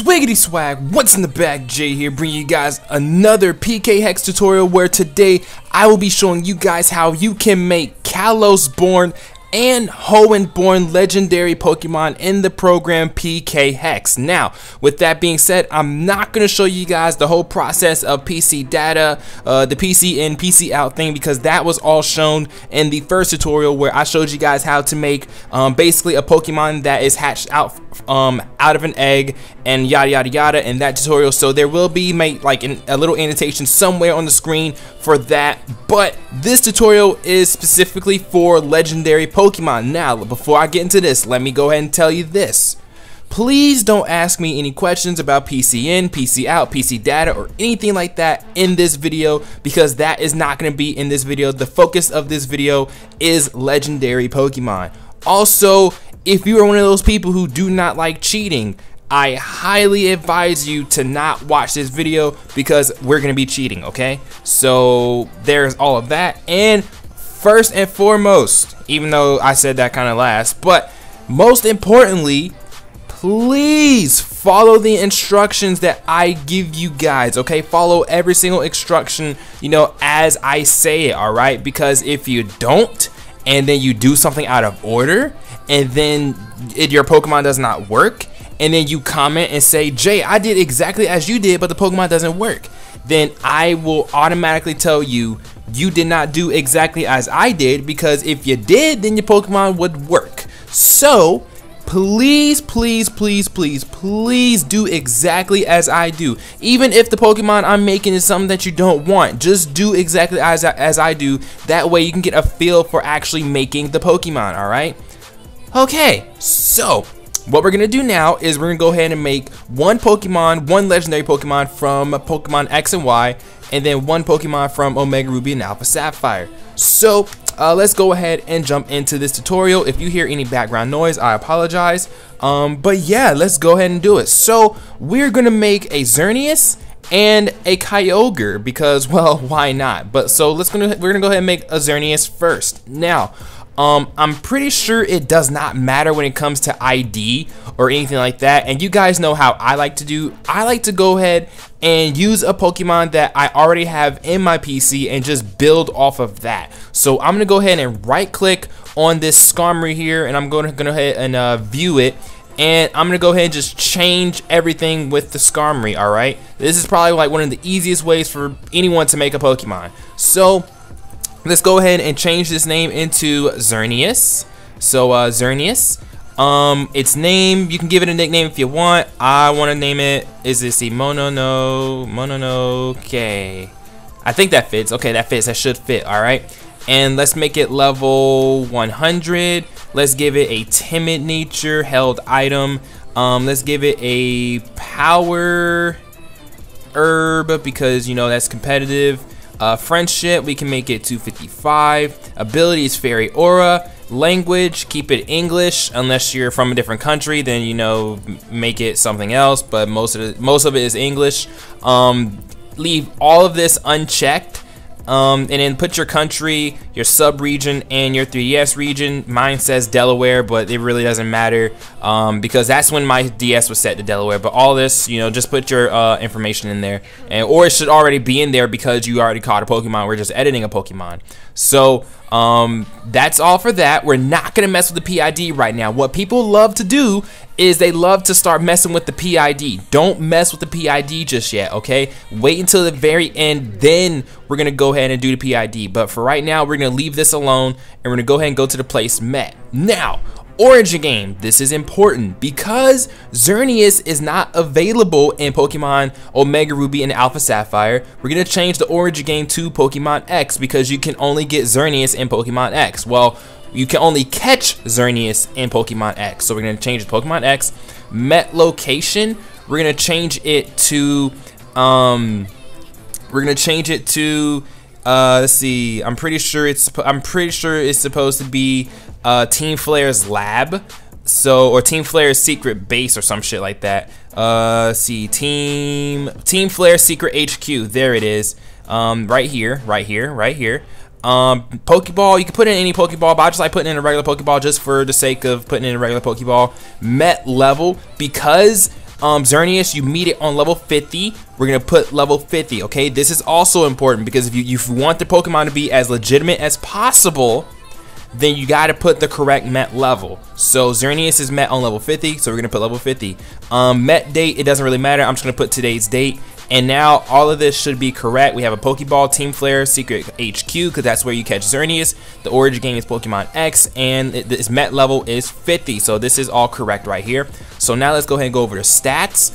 Swiggity swag, what's in the bag? Jay here, bringing you guys another PKHeX tutorial where today I will be showing you guys how you can make KALOS born and HOENN born legendary Pokemon in the program PKHeX. Now, with that being said, I'm not going to show you guys the whole process of PC data, the PC in, PC out thing, because that was all shown in the first tutorial where I showed you guys how to make basically a Pokemon that is hatched out of an egg and yada yada yada in that tutorial. So there will be a little annotation somewhere on the screen for that, but this tutorial is specifically for legendary Pokemon. Now, before I get into this, let me go ahead and tell you this. Please don't ask me any questions about PC in, PC out, PC data, or anything like that in this video, because that is not going to be in this video. The focus of this video is legendary Pokemon. Also, if you are one of those people who do not like cheating, I highly advise you to not watch this video because we're going to be cheating, okay? So there's all of that. And first and foremost, even though I said that kind of last, but most importantly, please follow the instructions that I give you guys, okay? Follow every single instruction, as I say it, all right? Because if you don't, and then you do something out of order, and then your Pokemon does not work, and then you comment and say, Jay, I did exactly as you did, but the Pokemon doesn't work, then I will automatically tell you, you did not do exactly as I did, because if you did, then your Pokemon would work. So please, please, please, please, please do exactly as I do. Even if the Pokemon I'm making is something that you don't want, just do exactly as I do. That way you can get a feel for actually making the Pokemon, alright? Okay, so what we're going to do now is we're going to go ahead and make one legendary Pokemon from Pokemon X and Y, and then one Pokemon from Omega Ruby and Alpha Sapphire. So let's go ahead and jump into this tutorial. If you hear any background noise, I apologize. But yeah, let's go ahead and do it. So we're going to make a Xerneas and a Kyogre because, well, why not? But so we're going to go ahead and make a Xerneas first. Now, I'm pretty sure it does not matter when it comes to ID or anything like that, and you guys know how I like to do. I like to go ahead and use a Pokemon that I already have in my PC and just build off of that. So I'm gonna go ahead and right click on this Skarmory here, and I'm gonna go ahead and view it, and I'm gonna go ahead and just change everything with the Skarmory. All right, this is probably like one of the easiest ways for anyone to make a Pokemon. So let's go ahead and change this name into Xerneas. So Xerneas, its name, you can give it a nickname if you want. I want to name it, is this Mononoke? I think that fits. Okay, that fits, that should fit. All right, and let's make it level 100. Let's give it a timid nature, held item. Let's give it a power herb because that's competitive. Friendship, we can make it 255. Ability is Fairy Aura. Language, keep it English unless you're from a different country, then make it something else, but most of it is English. Leave all of this unchecked, and then put your country, your sub-region, and your 3DS region. Mine says Delaware, but it really doesn't matter because that's when my DS was set to Delaware. But all this, just put your information in there, or it should already be in there because you already caught a Pokemon. We're just editing a Pokemon. So that's all for that. We're not gonna mess with the PID right now. What people love to do is they love to start messing with the PID. Don't mess with the PID just yet, okay? Wait until the very end, then we're gonna go ahead and do the PID. But for right now, we're gonna leave this alone, and we're gonna go ahead and go to the place met. Now, origin game, this is important because Xerneas is not available in Pokemon Omega Ruby and Alpha Sapphire. We're gonna change the origin game to Pokemon X because you can only get Xerneas in Pokemon X. Well, you can only catch Xerneas in Pokemon X. So we're gonna change it to Pokemon X. Met location, we're gonna change it to let's see. I'm pretty sure it's supposed to be Team Flare's lab, or Team Flare's secret base or some shit like that. Let's see, Team Flare's secret HQ. There it is. Right here. Pokeball, you can put in any Pokeball, but I just like putting in a regular Pokeball just for the sake of putting in a regular Pokeball. Met level, because Xerneas, you meet it on level 50. We're gonna put level 50. Okay, this is also important because if you want the Pokemon to be as legitimate as possible, then you got to put the correct Met level. So Xerneas is met on level 50, so we're gonna put level 50. Met date, it doesn't really matter. I'm just gonna put today's date. And now all of this should be correct. We have a Pokeball, Team Flare, Secret HQ, because that's where you catch Xerneas. The origin game is Pokemon X, and this Met level is 50. So this is all correct right here. So now let's go ahead and go over to stats.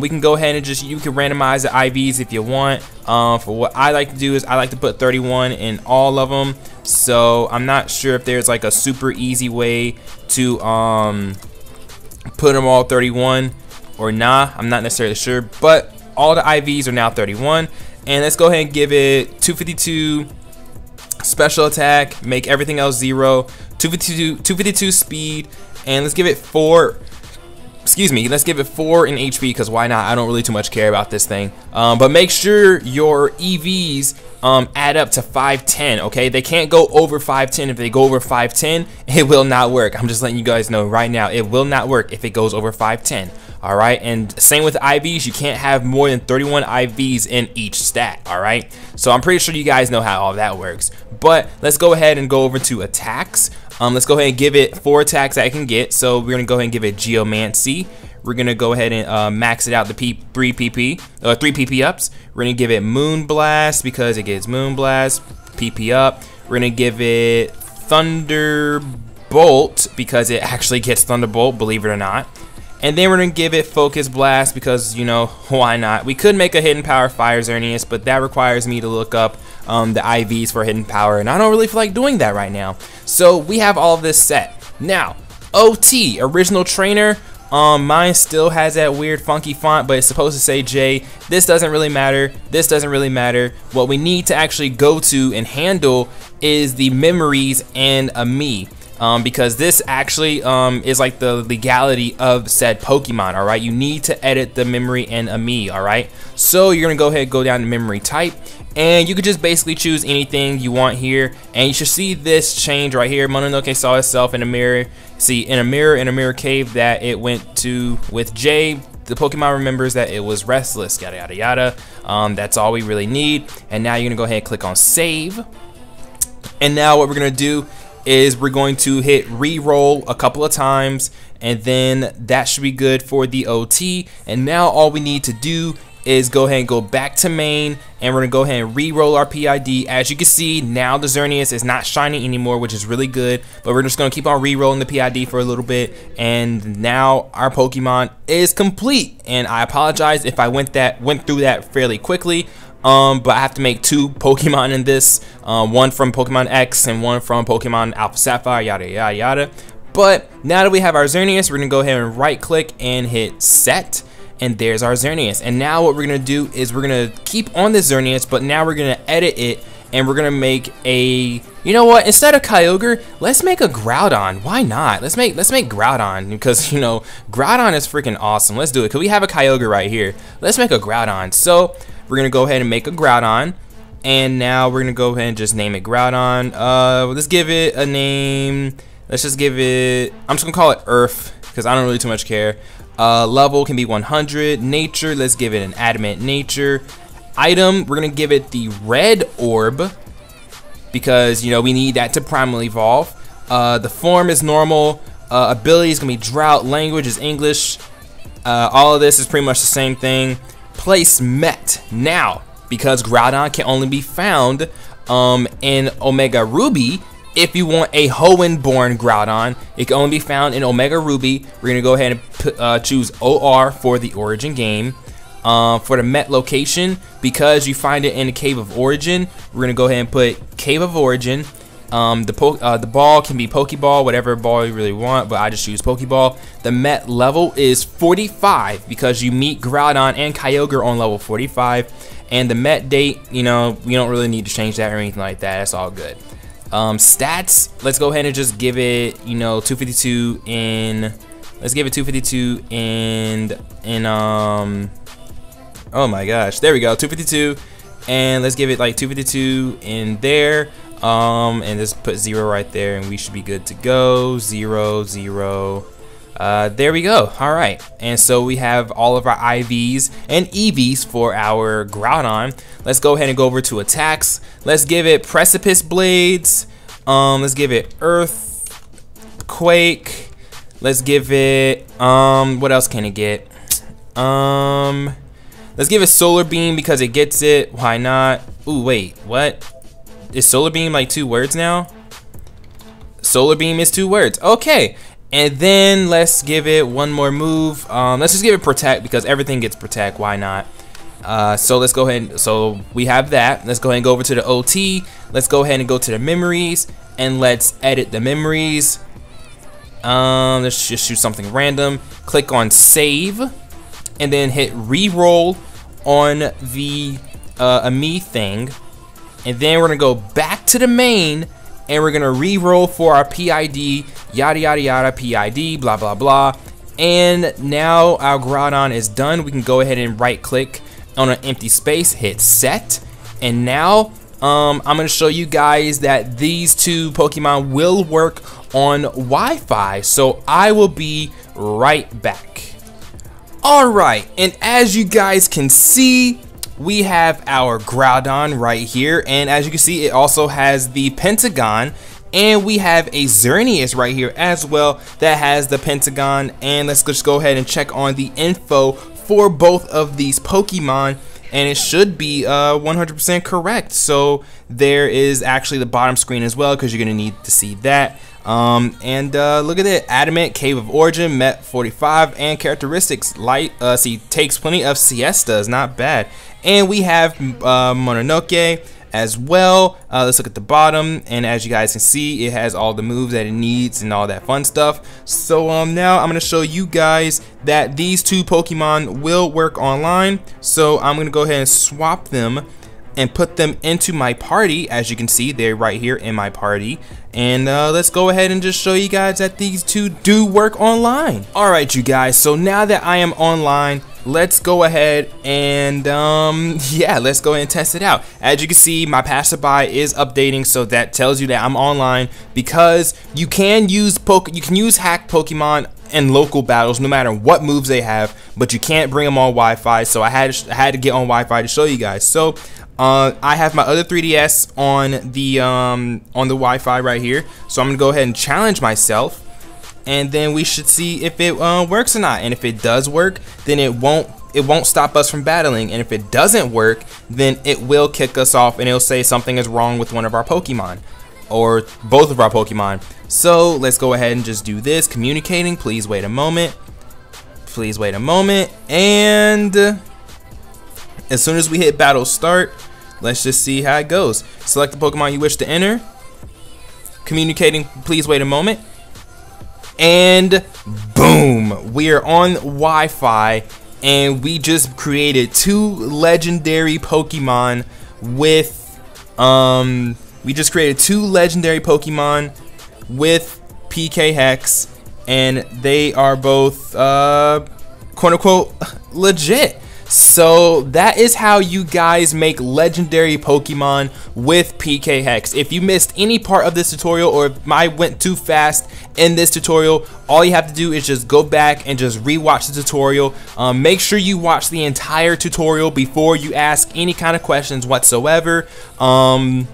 We can go ahead and you can randomize the IVs if you want. For what I like to do is I like to put 31 in all of them. So I'm not sure if there's like a super easy way to put them all 31 or not. I'm not necessarily sure, but all the IVs are now 31. And let's go ahead and give it 252 special attack, make everything else 0, 252 speed, and let's give it 4. Excuse me, let's give it 4 in HP, because why not? I don't really too much care about this thing. But make sure your EVs add up to 510, okay? They can't go over 510. If they go over 510, it will not work. I'm just letting you guys know right now, it will not work if it goes over 510. All right, and same with IVs, you can't have more than 31 IVs in each stat. All right, so I'm pretty sure you guys know how all that works. But let's go ahead and go over to attacks. Let's go ahead and give it 4 attacks that I can get. So we're gonna go ahead and give it Geomancy. We're gonna go ahead and max it out to 3 PP ups. We're gonna give it Moonblast because it gets Moonblast, PP up. We're gonna give it Thunderbolt because it actually gets Thunderbolt, believe it or not. And then we're gonna give it Focus Blast because, you know, why not? We could make a Hidden Power Fire Xerneas, but that requires me to look up the IVs for Hidden Power, and I don't really feel like doing that right now. So we have all of this set. Now, OT, Original Trainer. Mine still has that weird funky font, but it's supposed to say J. This doesn't really matter. This doesn't really matter. What we need to actually go to and handle is the memories and a me. Because this actually is like the legality of said Pokemon, all right? You need to edit the memory and a me, all right? So you're gonna go ahead and go down to memory type, and you could just basically choose anything you want here, and you should see this change right here. Mononoke saw itself in a mirror. See, in a mirror cave that it went to with J. The Pokemon remembers that it was restless, yada yada yada. That's all we really need. And now you're gonna go ahead and click on save. And now what we're gonna do is we're going to hit re-roll a couple of times, and then that should be good for the OT. And now all we need to do is go ahead and go back to main, and we're gonna go ahead and re-roll our PID. As you can see, now the Xerneas is not shiny anymore, which is really good, but we're just gonna keep on re-rolling the PID for a little bit, and now our Pokemon is complete. And I apologize if I went through that fairly quickly. But I have to make 2 Pokemon in this, one from Pokemon X and one from Pokemon Alpha Sapphire, yada yada yada. But now that we have our Xerneas, we're gonna go ahead and right click and hit set, and there's our Xerneas. And now what we're gonna do is we're gonna keep on this Xerneas, but now we're gonna edit it, and we're gonna make a, you know what, instead of Kyogre, let's make a Groudon. Why not? Let's make Groudon, because, you know, Groudon is freaking awesome. Let's do it, because we have a Kyogre right here. Let's make a Groudon. So we're gonna go ahead and make a Groudon, and now we're gonna go ahead and just name it Groudon. Let's give it a name. Let's just give it, I'm just gonna call it Earth, because I don't really too much care. Level can be 100. Nature, let's give it an Adamant Nature. Item, we're gonna give it the Red Orb, because, you know, we need that to Primal Evolve. The form is normal. Ability is gonna be Drought. Language is English. All of this is pretty much the same thing. Place met. Now, because Groudon can only be found in Omega Ruby, if you want a Hoenn-born Groudon, it can only be found in Omega Ruby. We're gonna go ahead and choose OR for the origin game. For the Met location, because you find it in the Cave of Origin, we're gonna go ahead and put Cave of Origin. The ball can be Pokeball, whatever ball you really want, but I just choose Pokeball. The Met level is 45 because you meet Groudon and Kyogre on level 45. And the Met date, you know, we don't really need to change that or anything like that. That's all good. Stats, let's go ahead and just give it, you know, 252 in. Let's give it 252 in oh my gosh, there we go, 252, and let's give it like 252 in there. And just put 0 right there, and we should be good to go. 0, 0. There we go. All right, and so we have all of our IVs and EVs for our Groudon. Let's go ahead and go over to attacks. Let's give it Precipice Blades. Let's give it Earthquake. Let's give it what else can it get? Let's give it Solar Beam because it gets it. Why not? Ooh, wait, what? Is Solar Beam like 2 words now? Solar Beam is 2 words. Okay. And then let's give it one more move. Let's just give it Protect because everything gets Protect. Why not? So let's go ahead. So we have that. Let's go ahead and go over to the OT. Let's go ahead and go to the memories and let's edit the memories. Let's just shoot something random. Click on save and then hit re-roll on the me thing. And then we're gonna go back to the main and we're gonna re-roll for our PID, yada yada yada, PID, blah blah blah. And now our Groudon is done. We can go ahead and right click on an empty space, hit set. And now I'm gonna show you guys that these 2 Pokemon will work on Wi-Fi. So I will be right back. Alright, and as you guys can see, we have our Groudon right here, and as you can see, it also has the Pentagon, and we have a Xerneas right here as well that has the Pentagon. And let's just go ahead and check on the info for both of these Pokemon, and it should be 100% correct. So there is actually the bottom screen as well because you're gonna need to see that. Look at it, Adamant, Cave of Origin, Met 45, and characteristics light. See, takes plenty of siestas, not bad. And we have Mononoke as well. Let's look at the bottom, and as you guys can see, it has all the moves that it needs and all that fun stuff. So now I'm gonna show you guys that these 2 Pokemon will work online. So I'm gonna go ahead and swap them and put them into my party. As you can see, they're right here in my party. And let's go ahead and just show you guys that these 2 do work online. All right, you guys, so now that I am online, let's go ahead and yeah, let's go ahead and test it out. As you can see, my passerby is updating, so that tells you that I'm online, because you can use hack Pokemon in local battles no matter what moves they have, but you can't bring them on Wi-Fi. So I had to get on Wi-Fi to show you guys. So I have my other 3DS on the Wi-Fi right here, so I'm gonna go ahead and challenge myself, and then we should see if it works or not. And if it does work, then it won't stop us from battling, and if it doesn't work, then it will kick us off and it'll say something is wrong with one of our Pokemon or both of our Pokemon. So let's go ahead and just do this. Communicating, please wait a moment. Please wait a moment. And as soon as we hit battle start, let's just see how it goes. Select the Pokemon you wish to enter. Communicating, please wait a moment. And boom, we are on Wi-Fi, and we just created 2 legendary Pokemon with PKHeX, and they are both quote unquote legit. So that is how you guys make legendary Pokemon with PKHeX. If you missed any part of this tutorial, or if I went too fast in this tutorial, all you have to do is just go back and just rewatch the tutorial. Make sure you watch the entire tutorial before you ask any kind of questions whatsoever. Yeah,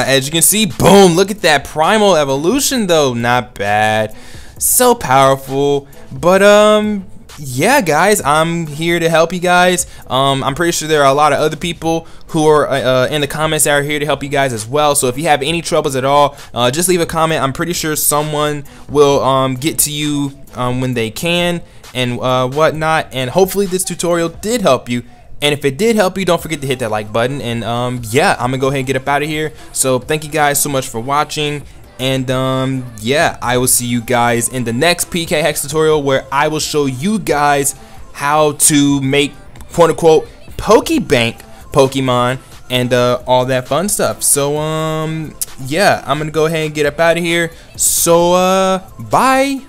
as you can see, boom, look at that primal evolution though, not bad, so powerful. But yeah, guys, I'm here to help you guys. I'm pretty sure there are a lot of other people who are in the comments that are here to help you guys as well. So if you have any troubles at all, just leave a comment. I'm pretty sure someone will get to you when they can and whatnot. And hopefully this tutorial did help you. And if it did help you, don't forget to hit that like button. And yeah, I'm gonna go ahead and get up out of here. So thank you guys so much for watching. And yeah, I will see you guys in the next PKHeX tutorial, where I will show you guys how to make quote unquote Pokebank Pokemon and all that fun stuff. So yeah, I'm gonna go ahead and get up out of here. So bye.